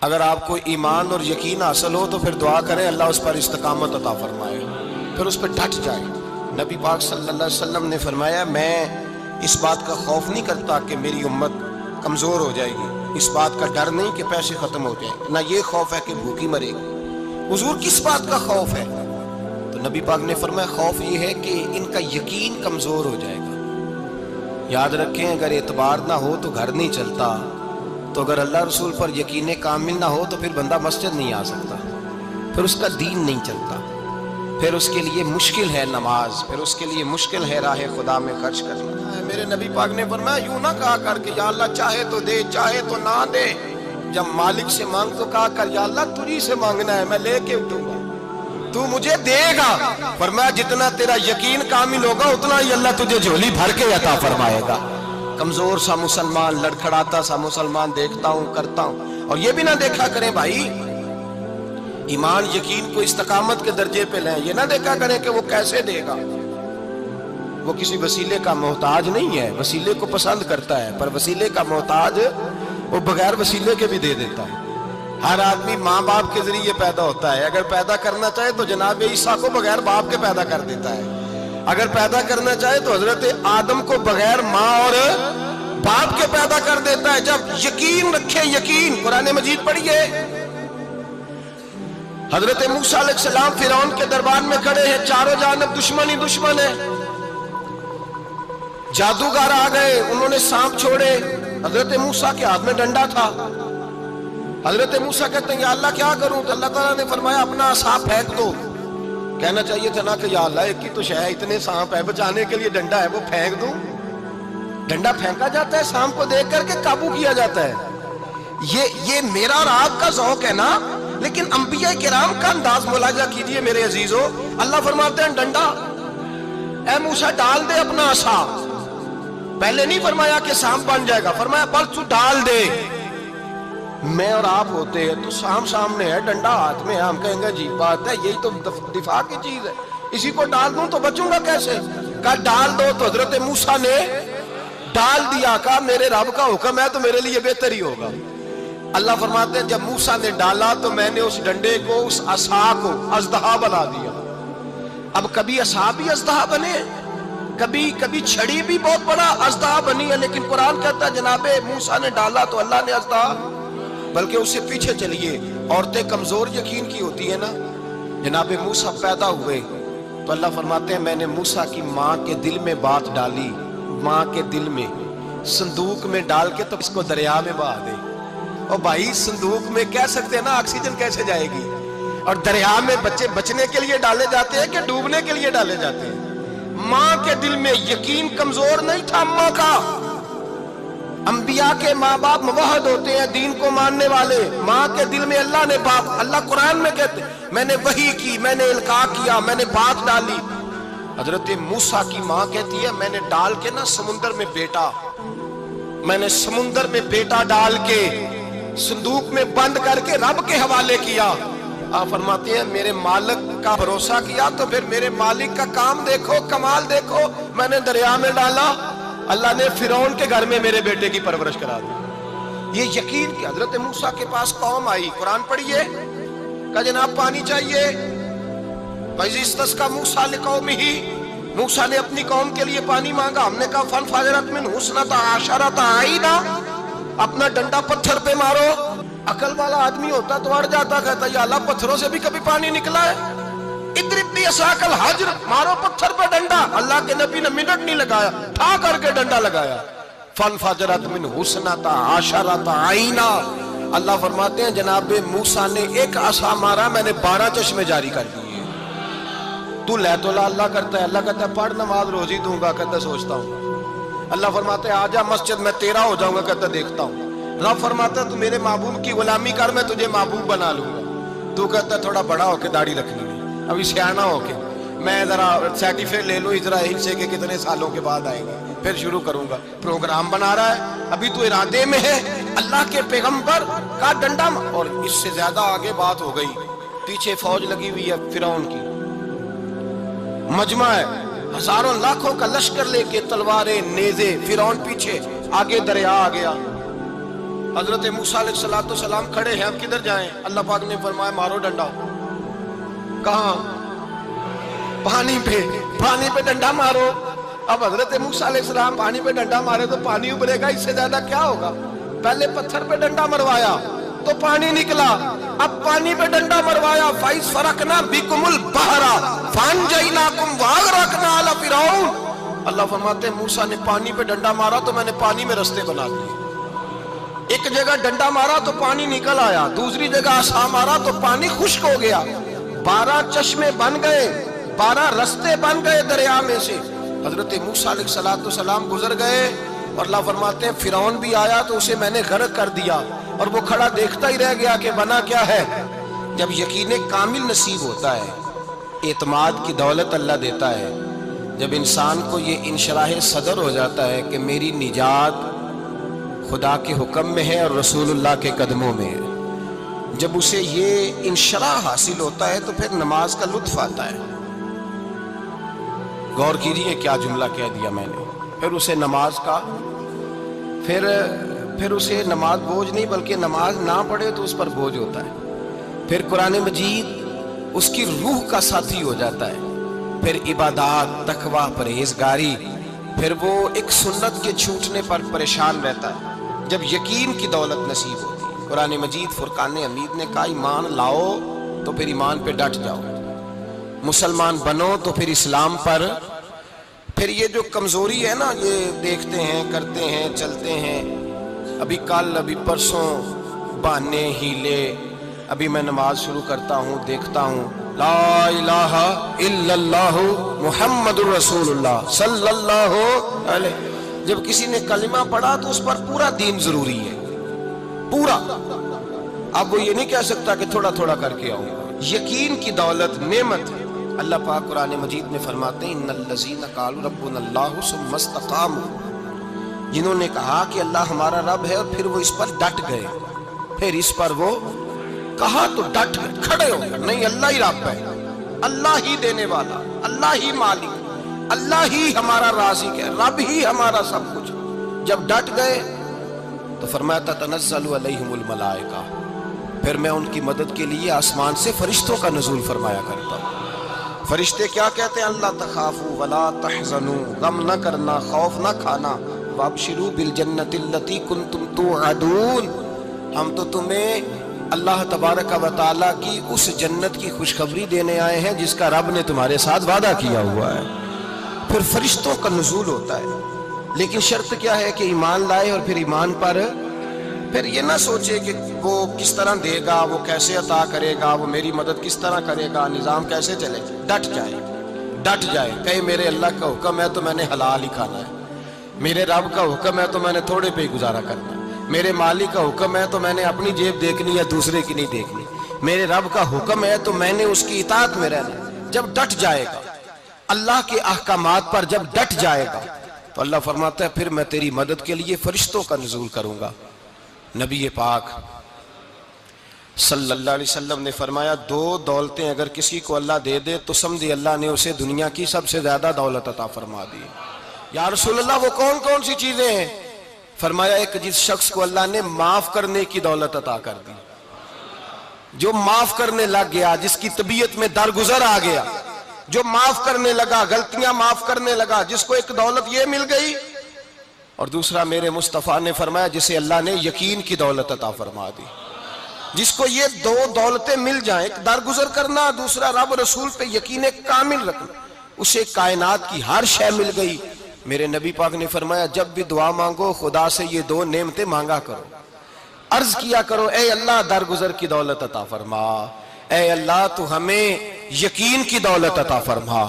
اگر آپ کو ایمان اور یقین حاصل ہو تو پھر دعا کریں اللہ اس پر استقامت عطا فرمائے، پھر اس پہ ڈٹ جائے۔ نبی پاک صلی اللہ علیہ وسلم نے فرمایا میں اس بات کا خوف نہیں کرتا کہ میری امت کمزور ہو جائے گی، اس بات کا ڈر نہیں کہ پیسے ختم ہو جائیں، نہ یہ خوف ہے کہ بھوکی مرے گی۔ حضور کس بات کا خوف ہے؟ تو نبی پاک نے فرمایا خوف یہ ہے کہ ان کا یقین کمزور ہو جائے گا۔ یاد رکھیں اگر اعتبار نہ ہو تو گھر نہیں چلتا، تو اگر اللہ رسول پر یقین کامل نہ ہو تو پھر بندہ مسجد نہیں آ سکتا، پھر اس کا دین نہیں چلتا، پھر اس کے لیے مشکل ہے نماز، پھر اس کے لیے مشکل ہے راہ خدا میں خرچ کرنا۔ میرے نبی پاک نے فرمایا یوں نہ کہا کر کہ یا اللہ چاہے تو دے چاہے تو نہ دے، جب مالک سے مانگ تو کہا کر یا اللہ تجھی سے مانگنا ہے میں لے کے اٹھوں گا، تو مجھے دے گا۔ فرمایا جتنا تیرا یقین کامل ہوگا اتنا ہی اللہ تجھے جھولی بھر کے عطا فرمائے گا۔ کمزور سا مسلمان، لڑکھڑاتا سا مسلمان دیکھتا ہوں کرتا ہوں، اور یہ بھی نہ دیکھا کریں بھائی ایمان یقین کو استقامت کے درجے پہ لیں، یہ نہ دیکھا کریں کہ وہ کیسے دے گا، وہ کسی وسیلے کا محتاج نہیں ہے، وسیلے کو پسند کرتا ہے، پر وسیلے کا محتاج وہ بغیر وسیلے کے بھی دے دیتا ہے۔ ہر آدمی ماں باپ کے ذریعے پیدا ہوتا ہے، اگر پیدا کرنا چاہے تو جناب عیسیٰ کو بغیر باپ کے پیدا کر دیتا ہے، اگر پیدا کرنا چاہے تو حضرت آدم کو بغیر ماں اور باپ کے پیدا کر دیتا ہے۔ جب یقین رکھیں، یقین قرآن مجید پڑھیے، حضرت موسیٰ علیہ السلام فرعون کے دربار میں کھڑے ہیں، چاروں جانب دشمن ہی دشمن ہے، جادوگر آ گئے، انہوں نے سانپ چھوڑے، حضرت موسیٰ کے ہاتھ میں ڈنڈا تھا۔ حضرت موسیٰ کہتے ہیں یا اللہ کیا کروں؟ تو اللہ تعالیٰ نے فرمایا اپنا عصا پھینک دو۔ کہنا چاہیے تھا نا کہ یا اللہ ایک ہی تو شے ہے، اتنے سانپ ہے، بچانے کے لیے ڈنڈا ہے وہ پھینک دوں؟ ڈنڈا پھینکا جاتا ہے، سانپ کو دیکھ کر کے قابو کیا جاتا ہے۔ یہ میرا اور آپ کا ذوق ہے نا، لیکن انبیاء کرام کا انداز ملاحظہ کیجئے میرے عزیزو۔ اللہ فرماتے ہیں ڈنڈا، اے موسیٰ ڈال دے اپنا عصا۔ پہلے نہیں فرمایا کہ سانپ بن جائے گا، فرمایا بس تو ڈال دے۔ میں اور آپ ہوتے ہیں تو سانپ سامنے ہے، ڈنڈا ہاتھ میں ہے، ہم کہیں گے جی بات ہے، یہی تو دفاع کی چیز ہے، اسی کو ڈال دوں تو بچوں گا کیسے؟ کہا ڈال دو، تو حضرت موسیٰ نے ڈال دیا، کہا میرے رب کا حکم ہے تو میرے لیے بہتر ہی ہوگا۔ اللہ فرماتے ہیں جب موسیٰ نے ڈالا تو میں نے اس ڈنڈے کو، اس عصا کو اژدہا بنا دیا۔ اب کبھی عصا بھی اژدہا بنے، کبھی چھڑی بھی بہت بڑا اژدہا بنی ہے، لیکن قرآن کہتا ہے جناب موسیٰ نے ڈالا تو اللہ نے اژدہا، بلکہ اس سے پیچھے چلیے، عورتیں کمزور یقین کی ہوتی ہیں نا۔ جناب موسیٰ پیدا ہوئے تو اللہ فرماتے ہیں میں نے موسیٰ کی ماں کے دل میں بات ڈالی، ماں کے دل میں صندوق میں ڈال کے تو اس کو دریا میں بہا دے۔ اور بھائی صندوق میں کہہ سکتے ہیں نا آکسیجن کیسے جائے گی، اور دریا میں بچے بچنے کے لیے ڈالے جاتے ہیں کہ ڈوبنے کے لیے ڈالے جاتے ہیں؟ ماں کے دل میں یقین کمزور نہیں تھا ماں کا۔ انبیاء کے ماں باپ موحد ہوتے ہیں، دین کو ماننے والے، ماں کے دل میں اللہ نے باپ، اللہ قرآن میں کہتے میں نے وحی کی، میں نے القاء کیا، میں نے بات ڈالی۔ حضرت موسیٰ کی ماں کہتی ہے میں نے ڈال کے نا سمندر میں بیٹا، میں نے سمندر میں بیٹا ڈال کے صندوق میں بند کر کے رب کے حوالے کیا۔ آپ فرماتے ہیں میرے مالک کا بھروسہ کیا تو پھر میرے مالک کا کام دیکھو، کمال دیکھو، میں نے دریا میں ڈالا، اللہ نے فرعون کے گھر میں میرے بیٹے کی پرورش کرا دی۔ یہ یقین کہ حضرت موسیٰ کے پاس قوم آئی، قرآن پڑھیے، کہا جناب پانی چاہیے، وَإِذِ اسْتَسْقَىٰ مُوسَىٰ لِقَوْمِهِ، موسیٰ نے اپنی قوم کے لیے پانی مانگا، ہم نے کہا فَانْفَجَرَتْ مِنْهُ اثْنَتَا عَشَرَةَ عَيْنًا، اپنا ڈنڈا پتھر پہ مارو۔ عقل والا آدمی ہوتا تو اڑ جاتا، کہتا یا اللہ پتھروں سے بھی کبھی پانی نکلا ہے؟ اضرب بعصاک الحجر، مارو پتھر پہ ڈنڈا۔ اللہ کے نبی نے منٹ نہیں لگایا، ٹھا کر کے ڈنڈا لگایا، فانفجرت منہ اثنتا عشرۃ عینا۔ اللہ فرماتے ہیں جناب موسیٰ نے ایک عصا مارا، میں نے 12 چشمے جاری کر دیے۔ تو لے تو لا اللہ کرتا ہے، اللہ کہتا ہے پڑھ نماز روزی دوں گا، کہتا ہے سوچتا ہوں۔ اللہ فرماتا ہے آجا مسجد میں تیرا ہو جاؤں گا، کہتا ہے دیکھتا ہوں۔ رب فرماتا ہے تو میرے محبوب کی غلامی کر، میں تجھے محبوب بنا لوں گا۔ تو کہتا ہے تھوڑا بڑا ہو کے داڑھی رکھنی ہے، ابھی سیانا ہو کے میں ذرا سرٹیفکیٹ لے لوں اسرائیل سے کہ کتنے سالوں کے بعد آئیں گے، پھر شروع کروں گا۔ پروگرام بنا رہا ہے، ابھی تو ارادے میں ہے۔ اللہ کے پیغمبر کا ڈنڈا، اور اس سے زیادہ آگے بات ہو گئی، پیچھے فوج لگی ہوئی ہے فرعون کی، مجمع ہے، ہزاروں لاکھوں کا لشکر لے کے، تلواریں نیزے، فرعون پیچھے، آگے دریا آ گیا۔ حضرت موسیٰ علیہ السلام کھڑے ہیں، اب کدھر جائیں؟ اللہ پاک نے فرمایا مارو ڈنڈا۔ کہاں؟ پانی پہ ڈنڈا مارو۔ اب حضرت موسیٰ علیہ السلام پانی پہ ڈنڈا مارے تو پانی ابلے گا، اس سے زیادہ کیا ہوگا؟ پہلے پتھر پہ ڈنڈا مروایا تو پانی نکلا، اب پانی پہ ڈنڈا مروایا، فَإِذْ فَرَقْنَا بِكُمُ الْبَحْرَ فَأَنْجَيْنَاكُمْ وَأَغْرَقْنَا آلَ فِرْعَوْنَ۔ اللہ فرماتے ہیں موسیٰ نے پانی پہ ڈنڈا مارا تو میں نے پانی میں رستے بنا دیے۔ ایک جگہ ڈنڈا مارا تو پانی نکل آیا، دوسری جگہ عصا مارا تو پانی خشک ہو گیا، 12 چشمے بن گئے، 12 رستے بن گئے دریا میں سے۔ حضرت موسیٰ علیہ السلام گزر گئے اور اللہ فرماتے ہیں فرعون بھی آیا تو اسے میں نے غرق کر دیا، اور وہ کھڑا دیکھتا ہی رہ گیا کہ بنا کیا ہے۔ جب یقین کامل نصیب ہوتا ہے، اعتماد کی دولت اللہ دیتا ہے، جب انسان کو یہ انشراح صدر ہو جاتا ہے کہ میری نجات خدا کے حکم میں ہے اور رسول اللہ کے قدموں میں ہے، جب اسے یہ انشراح حاصل ہوتا ہے تو پھر نماز کا لطف آتا ہے۔ غور کیجیے کیا جملہ کہہ دیا میں نے۔ پھر اسے نماز کا پھر اسے نماز بوجھ نہیں، بلکہ نماز نہ پڑھے تو اس پر بوجھ ہوتا ہے۔ پھر قرآن مجید اس کی روح کا ساتھی ہو جاتا ہے، پھر عبادات، تقوی، پرہیزگاری، پھر وہ ایک سنت کے چھوٹنے پر پریشان رہتا ہے جب یقین کی دولت نصیب ہوتی ہے۔ قرآن مجید فرقان حمید نے کہا ایمان لاؤ تو پھر ایمان پہ ڈٹ جاؤ، مسلمان بنو تو پھر اسلام پر۔ پھر یہ جو کمزوری ہے نا، یہ دیکھتے ہیں، کرتے ہیں، چلتے ہیں، ابھی کل ابھی پرسوں بہانے ہیلے، ابھی میں نماز شروع کرتا ہوں دیکھتا ہوں لا الہ الا اللہ محمد الرسول اللہ صلی اللہ علیہ۔ جب کسی نے کلمہ پڑھا تو اس پر پورا دین ضروری ہے، پورا۔ اب وہ یہ نہیں کہہ سکتا کہ تھوڑا تھوڑا کر کے آؤں۔ یقین کی دولت نعمت ہے۔ اللہ پاک قرآن مجید میں فرماتے ہیں ان الذین قالوا ربنا اللہ ثم استقاموا، جنہوں نے کہا کہ اللہ ہمارا رب ہے اور پھر وہ اس پر ڈٹ گئے، پھر اس پر وہ کہا تو ڈٹ گئے، کھڑے ہو گئے، نہیں اللہ ہی رب ہے، اللہ ہی دینے والا، اللہ ہی مالک، اللہ ہی ہمارا رازق ہے، رب ہی ہمارا سب کچھ۔ جب ڈٹ گئے تو فرمایا تتنزل علیہم الملائکہ، پھر میں ان کی مدد کے لیے آسمان سے فرشتوں کا نزول فرمایا کرتا ہوں۔ فرشتے کیا کہتے ہیں؟ اللہ تخافوا ولا تحزنوا، غم نہ کرنا، خوف نہ کھانا، وابشروا بالجنۃ التی کنتم توعدون، ہم تو تمہیں اللہ تبارک و تعالیٰ کی اس جنت کی خوشخبری دینے آئے ہیں جس کا رب نے تمہارے ساتھ وعدہ کیا ہوا ہے۔ پھر فرشتوں کا نزول ہوتا ہے، لیکن شرط کیا ہے کہ ایمان لائے، اور پھر ایمان پر پھر یہ نہ سوچے کہ وہ کس طرح دے گا، وہ کیسے عطا کرے گا، وہ میری مدد کس طرح کرے گا، نظام کیسے چلے گا۔ ڈٹ جائے، کہے میرے اللہ کا حکم ہے تو میں نے حلال ہی کھانا ہے، میرے رب کا حکم ہے تو میں نے تھوڑے پہ ہی گزارا کرنا ہے، میرے مالک کا حکم ہے تو میں نے اپنی جیب دیکھنی یا دوسرے کی نہیں دیکھنی، میرے رب کا حکم ہے تو میں نے اس کی اطاعت میں رہنا۔ جب ڈٹ جائے گا اللہ کے احکامات پر، جب ڈٹ جائے گا تو اللہ فرماتا ہے پھر میں تیری مدد کے لیے فرشتوں کا نزول کروں گا۔ نبی پاک صلی اللہ علیہ وسلم نے فرمایا 2 دولتیں اگر کسی کو اللہ دے دے تو سمجھے اللہ نے اسے دنیا کی سب سے زیادہ دولت عطا فرما دی۔ یا رسول اللہ وہ کون کون سی چیزیں ہیں؟ فرمایا ایک جس شخص کو اللہ نے معاف کرنے کی دولت عطا کر دی، جو معاف کرنے لگ گیا، جس کی طبیعت میں درگزر آ گیا، جو معاف کرنے لگا، غلطیاں معاف کرنے لگا، جس کو ایک دولت یہ مل گئی۔ اور دوسرا میرے مصطفیٰ نے فرمایا جسے اللہ نے یقین کی دولت عطا فرما دی، جس کو یہ 2 دولتیں مل جائیں، ایک درگزر کرنا، دوسرا رب رسول پہ یقین کامل رکھنا، اسے کائنات کی ہر شے مل گئی۔ میرے نبی پاک نے فرمایا جب بھی دعا مانگو خدا سے یہ 2 نعمتیں مانگا کرو، عرض کیا کرو اے اللہ درگزر کی دولت عطا فرما، اے اللہ تو ہمیں یقین کی دولت عطا فرما،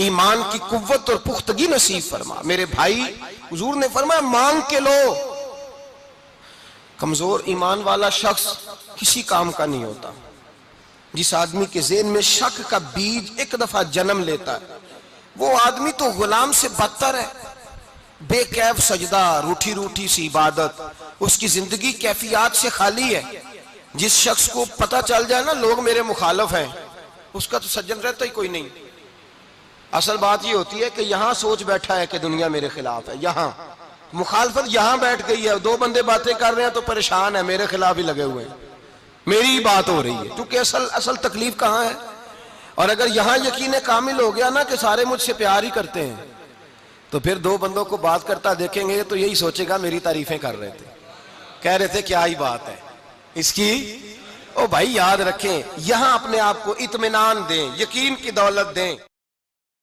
ایمان کی قوت اور پختگی نصیب فرما۔ میرے بھائی حضور نے فرمایا مانگ کے لو۔ کمزور ایمان والا شخص کسی کام کا نہیں ہوتا۔ جس آدمی کے ذہن میں شک کا بیج ایک دفعہ جنم لیتا ہے وہ آدمی تو غلام سے بدتر ہے، بے کیف سجدہ، روٹھی روٹھی سی عبادت، اس کی زندگی کیفیات سے خالی ہے۔ جس شخص کو پتہ چل جائے نا لوگ میرے مخالف ہیں، اس کا تو سجن رہتا ہی کوئی نہیں۔ اصل بات یہ ہوتی ہے کہ یہاں سوچ بیٹھا ہے کہ دنیا میرے خلاف ہے، یہاں مخالفت یہاں بیٹھ گئی ہے، دو بندے باتیں کر رہے ہیں تو پریشان ہے، میرے خلاف ہی لگے ہوئے ہیں، میری ہی بات ہو رہی ہے، کیونکہ اصل تکلیف کہاں ہے؟ اور اگر یہاں یقین کامل ہو گیا نا کہ سارے مجھ سے پیار ہی کرتے ہیں، تو پھر دو بندوں کو بات کرتا دیکھیں گے تو یہی سوچے گا میری تعریفیں کر رہے تھے، کہہ رہے تھے کیا ہی بات ہے اس کی۔ او بھائی یاد رکھیں، یہاں اپنے آپ کو اطمینان دیں، یقین کی دولت دیں۔